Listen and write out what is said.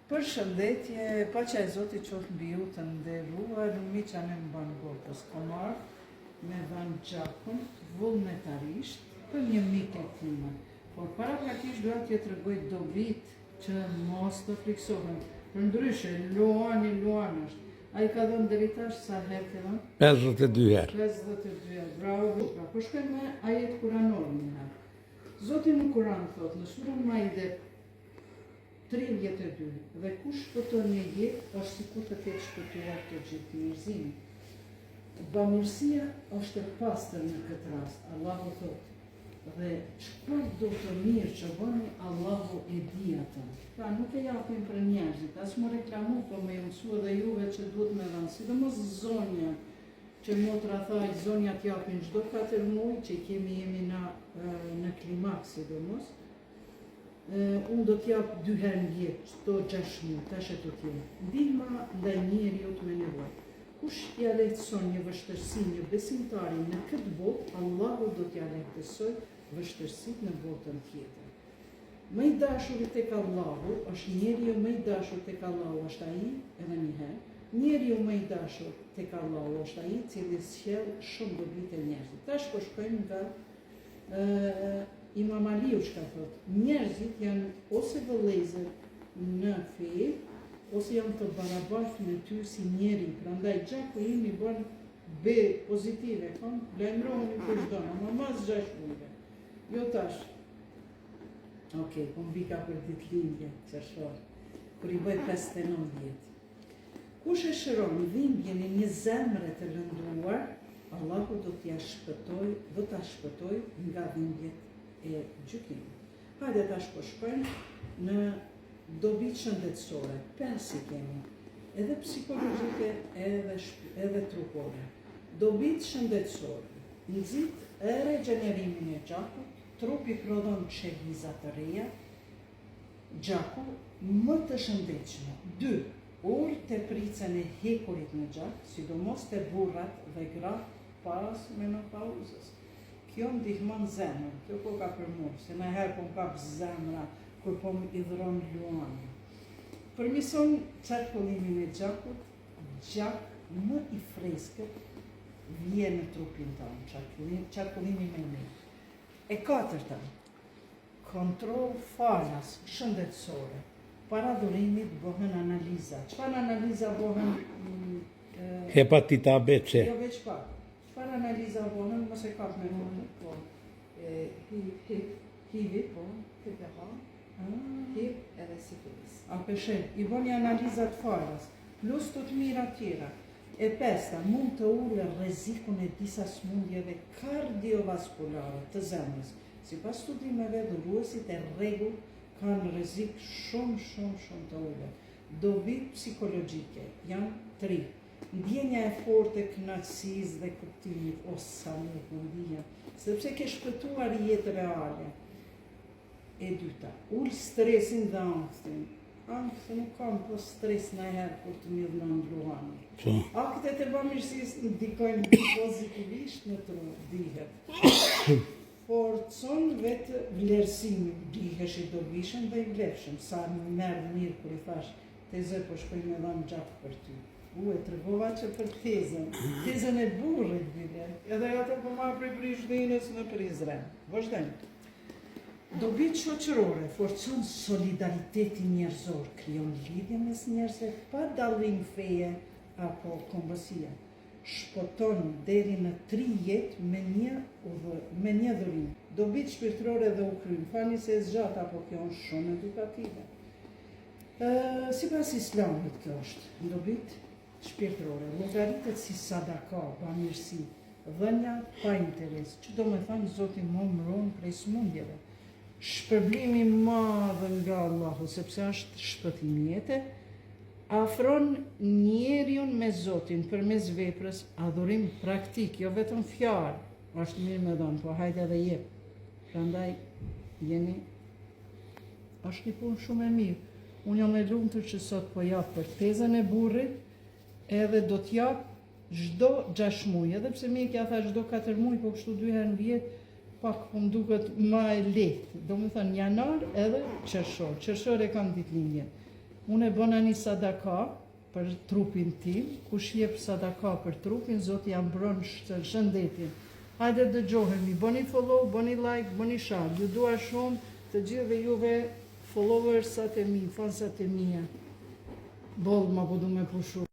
Përshëndetje, paqja e Zotit qoftë mbi ju të nderuar, miqan e mban botës. Kam ardhur me dhënë gjakun vullnetarisht për një mik e time. Por paraprakisht doja t'ju tregoj dobit që mos të friksohen. Përndryshe, Luani është. Ai ka dhënë deri tash sa herë ke dhënë? 52 herë. 52 herë. Bravo. Po shkojmë me ajet kuranor një herë. Zoti në Kuran thotë në surën Maide 32, dhe kush shpëton një jetë është sikur të ketë shpëtuar të gjithë njerëzimin. Bamirësia është e pastër në këtë rast, Allahu thotë. Dhe çfarë do të mirë që bëni, Allahu e di atë. Pra nuk e japim për njerëzit, as më reklamu, po me mësua dhe juve që duhet me dhanë, sidomos zonja, që motra thaj, zonja t'japin çdo 4 muaj, që jemi në klimaks, sidomos. Unë do t'jap 2 herë në jetë, çdo 6 muaj, tash e të tjenë. Ndihma ndaj njeriut me nevojë. Kush ja lehtëson një vështirësi një besimtari në këtë botë, Allahu do t'ja lehtësoj vështirësitë në botën tjetër. Më i dashuri tek Allahu është njeriu më i dashur tek Allahu është ai, edhe një herë. Njeriu më i dashur tek Allahu është ai i cili sjell shumë dobi te njerëzit. Tash po shkojmë nga Imam Aliu çka thotë, njerëzit janë ose vëllezër në fe, ose janë të barabartë me ty si njeri, prandaj gjaku im i bën B pozitive, lajmëroni kur çdo, ama mas 6 muajve. Jo tash. Okej, po mbika për ditëlindje, qershor, kur i bëj 59 vjet. Kush e shëron dhimbjen e një zemre të lëndruar, Allahu do t'ja shpëtoj, do ta shpëtoj nga dhimbjet e gjykimit. Hajde tash po shkojmë në dobit shëndetësore, 5 i kemi, edhe psikologjike, edhe trupore. Dobit shëndetësore, nxit e regjενerimin e gjakut, trupi prodhon çeliza të reja, gjaku më të shëndetshme. 2. Ul tepricën e hekurit në gjak, sidomos te burrat dhe gratë pas menopauzës. Kjo ndihmon zemrën, kjo po ka për mua, se më herë po m'kap zemra kur po më idhron Luani. Përmison qarkullimin e gjakut, gjak më i freskët vjen në trupin tonë, qarkullimi me mirë. E 4. Kontroll falas shëndetësore. Para dhurimit bëhen analiza. Çfarë analiza bëhen? Hepatita B, C. Jo veç pak. Çfarë analiza bëhen? Mos e kap me mua, po. HIV, po, PPH, HIV edhe sifilis. A peshen, i bën analizat falas, plus të mira tjera. E 5. Mund të ulë rrezikun e disa smundjeve kardiovaskulare të zemrës. Sipas studimeve, dhuruesit e rregull kanë rrezik shumë të ulët. Dobit psikologjike janë 3. Ndjenja e fortë e kënaqësisë dhe kuptimit, o sa mirë po ndjen, sepse ke shpëtuar jetë reale. E 2. Ul stresin dhe angthin. Angthi nuk kam po stres najherë kur të më dhënë Luani. Aktet e bamirësisë ndikojnë pozitivisht në trup, dihet. Forcon vetë vlerësimin, dihesh i dobishëm dhe i vlefshëm. Sa më merr mirë kur i thash, tezë po shkoj me dhënë gjak për ty. E tregova që për tezën e burrit bile. Edhe ato po marr prej Prishtinës në Prizren. Vazhdojmë. Dobit shoqërore forcon solidaritetin njerëzor, krijon lidhje mes njerëzve pa dallim feje apo kombësie. Shpëton deri në 3 jetë me një dhurim. Dobit shpirtërore dhe ukrym, fani se e zgjat apo kjo është shumë edukative. Sipas Islamit kjo është dobit shpirtërore, llogaritet si sadaka, bamirësi, dhënia pa interes, që do me thënë Zoti më mbron prej smundjeve. Shpërblimi madh nga Allahu, sepse është shpëtim jete, afron njeriu me Zotin përmes veprës, adhurim praktik, jo vetëm fjalë. Është mirë me dhënë, po hajde edhe jep. Prandaj jeni është një punë shumë e mirë. Unë jam e lumtur që sot po jap për tezën e burrit, edhe do t'jap çdo 6 muaj, edhe pse mjekja tha çdo 4 muaj, po kështu 2 herë në vit, pak po më duket më e lehtë. Do më thënë janar edhe qershor. Qershor e kam ditëlindjen. Unë e bëna një sadaka për trupin tim, kush jep sadaka për trupin, Zoti ja mbron shëndetin. Hajde dëgjohemi, bëni follow, bëni like, bëni share. Ju dua shumë të gjithëve juve followersat e mi, fansat e mia. Boll ma po du me pushu.